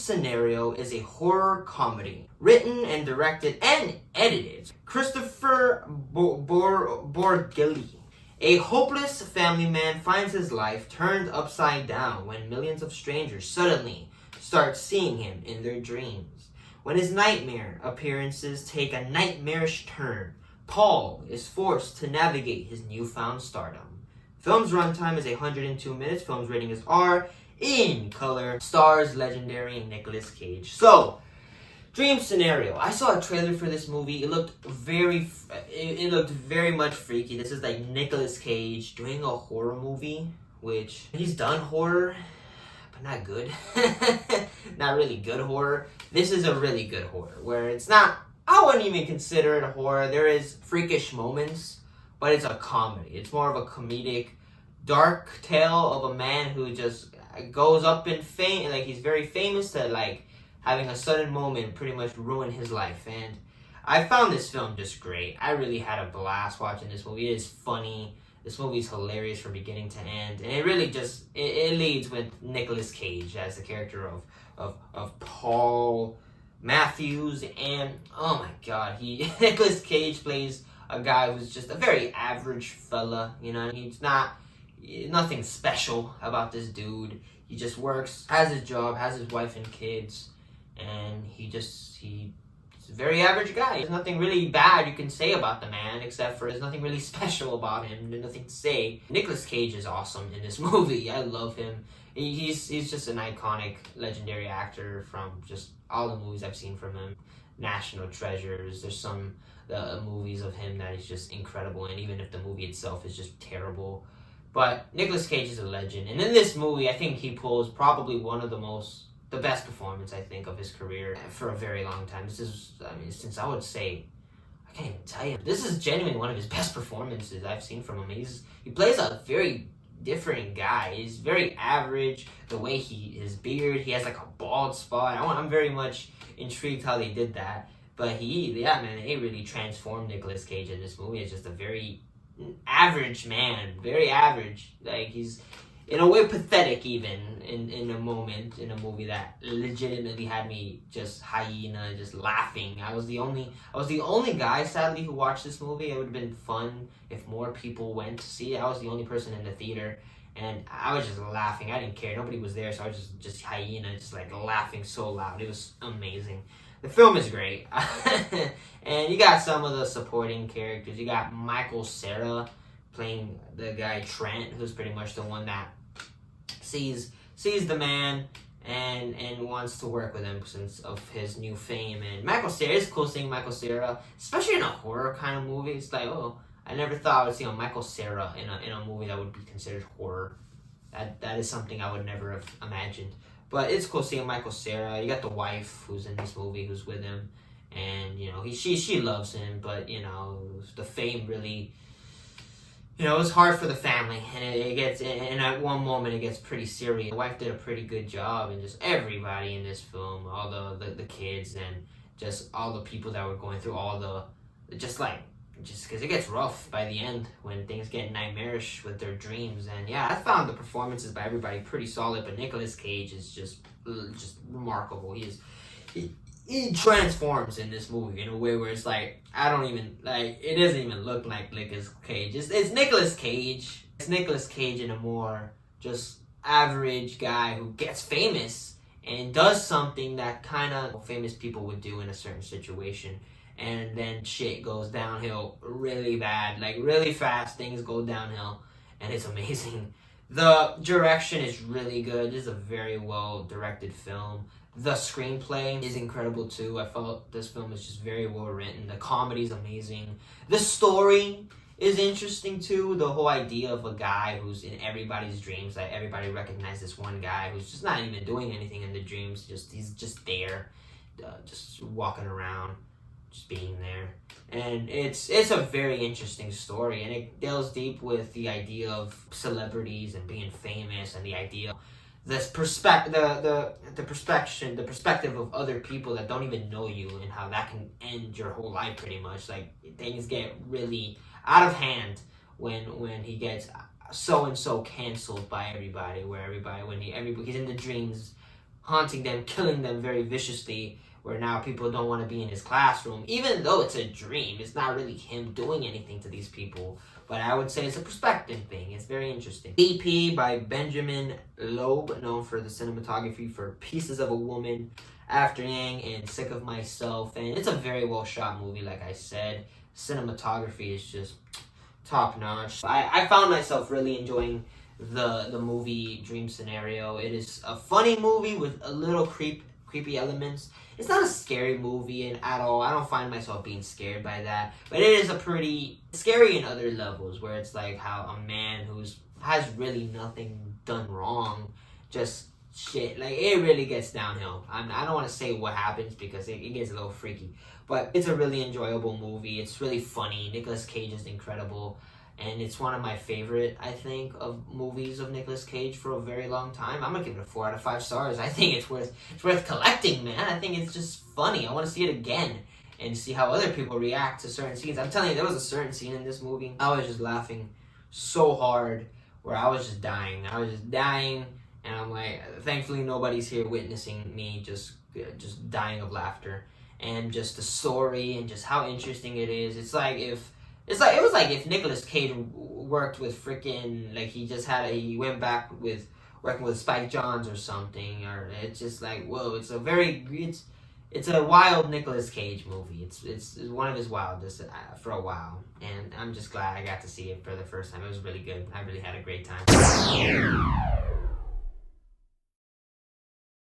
Scenario is a horror comedy written and directed and edited Christopher Borgilli. A hopeless family man finds his life turned upside down when millions of strangers suddenly start seeing him in their dreams. When his nightmare appearances take a nightmarish turn, Paul is forced to navigate his newfound stardom. Film's runtime is 102 minutes. Film's rating is R. In color, stars legendary Nicolas Cage. So, Dream Scenario. I saw a trailer for this movie. It looked very much freaky. This is like Nicolas Cage doing a horror movie, which he's done horror, but not good. Not really good horror. This is a really good horror, where it's not, I wouldn't even consider it a horror. There is freakish moments, but it's a comedy. It's more of a comedic, dark tale of a man who just goes up in fame, like he's very famous, to like having a sudden moment pretty much ruin his life. And I found this film just great. I really had a blast watching this movie. It is funny. This movie is hilarious from beginning to end, and it really just it leads with Nicolas Cage as the character of Paul Matthews. And oh my god, Nicolas Cage plays a guy who's just a very average fella. You know, he's nothing special about this dude. He just works, has his job, has his wife and kids, and he's a very average guy. There's nothing really bad you can say about the man, except for there's nothing really special about him. There's nothing to say. Nicolas Cage is awesome in this movie. I love him. He's just an iconic, legendary actor from just all the movies I've seen from him. National Treasures. There's some movies of him that is just incredible, and even if the movie itself is just terrible. But Nicolas Cage is a legend, and in this movie, I think he pulls probably one of the best performance, I think, of his career for a very long time. This is, since I would say, I can't even tell you, this is genuinely one of his best performances I've seen from him. He plays a very different guy. He's very average. The way his beard, he has like a bald spot. I'm very much intrigued how they did that. But they really transformed Nicolas Cage in this movie. It's just a very average man, very average. Like, he's in a way pathetic even in a moment in a movie that legitimately had me just hyena, just laughing. I was the only guy, sadly, who watched this movie. It would have been fun if more people went to see it. I was the only person in the theater, and I was just laughing. I didn't care. Nobody was there, so I was just hyena, just like laughing so loud. It was amazing. The film is great. And you got some of the supporting characters. You got Michael Cera playing the guy Trent, who's pretty much the one that sees the man and wants to work with him since of his new fame. And Michael Cera, it's cool seeing Michael Cera, especially in a horror kind of movie. It's like, oh, I never thought I would see Michael Cera in a movie that would be considered horror. That is something I would never have imagined. But it's cool seeing Michael Cera. You got the wife who's in this movie, who's with him, and she loves him. But the fame really, it's hard for the family, and it gets. And at one moment, it gets pretty serious. The wife did a pretty good job, and just everybody in this film, all the kids, and just all the people that were going through just because it gets rough by the end when things get nightmarish with their dreams. And yeah, I found the performances by everybody pretty solid, but Nicolas Cage is just remarkable. He transforms in this movie in a way where it's like, it doesn't even look like Nicolas Cage. It's Nicolas Cage. It's Nicolas Cage in a more just average guy who gets famous and does something that kind of famous people would do in a certain situation. And then shit goes downhill really bad, like really fast. Things go downhill, and it's amazing. The direction is really good. This is a very well directed film. The screenplay is incredible too. I felt this film is just very well written. The comedy is amazing. The story is interesting too. The whole idea of a guy who's in everybody's dreams, like everybody recognizes this one guy who's just not even doing anything in the dreams. He's just there, just walking around, just being there. And it's a very interesting story, and it delves deep with the idea of celebrities and being famous, and the idea, the perspective of other people that don't even know you, and how that can end your whole life pretty much. Like, things get really out of hand when he gets so and so canceled by everybody, where he's in the dreams haunting them, killing them very viciously, where now people don't want to be in his classroom, even though it's a dream. It's not really him doing anything to these people, but I would say it's a perspective thing. It's very interesting. EP by Benjamin Loeb, known for the cinematography for Pieces of a Woman, After Yang, and Sick of Myself, and it's a very well shot movie. Like I said, cinematography is just top notch. I found myself really enjoying the movie Dream Scenario. It is a funny movie with a little creepy elements. It's not a scary movie at all. I don't find myself being scared by that. But it is a pretty scary in other levels, where it's like how a man has really nothing done wrong, just shit. Like, it really gets downhill. I don't want to say what happens because it gets a little freaky. But it's a really enjoyable movie. It's really funny. Nicolas Cage is incredible. And it's one of my favorite, I think, of movies of Nicolas Cage for a very long time. I'm gonna give it a 4 out of 5 stars. I think it's worth collecting, man. I think it's just funny. I want to see it again and see how other people react to certain scenes. I'm telling you, there was a certain scene in this movie, I was just laughing so hard, where I was just dying. And I'm like, thankfully nobody's here witnessing me just dying of laughter. And just the story and just how interesting it is. It was like if Nicolas Cage worked with freaking, like, he went back with working with Spike Jonze or something, or it's just like, whoa, it's a wild Nicolas Cage movie. It's one of his wildest for a while, and I'm just glad I got to see it for the first time. It was really good. I really had a great time.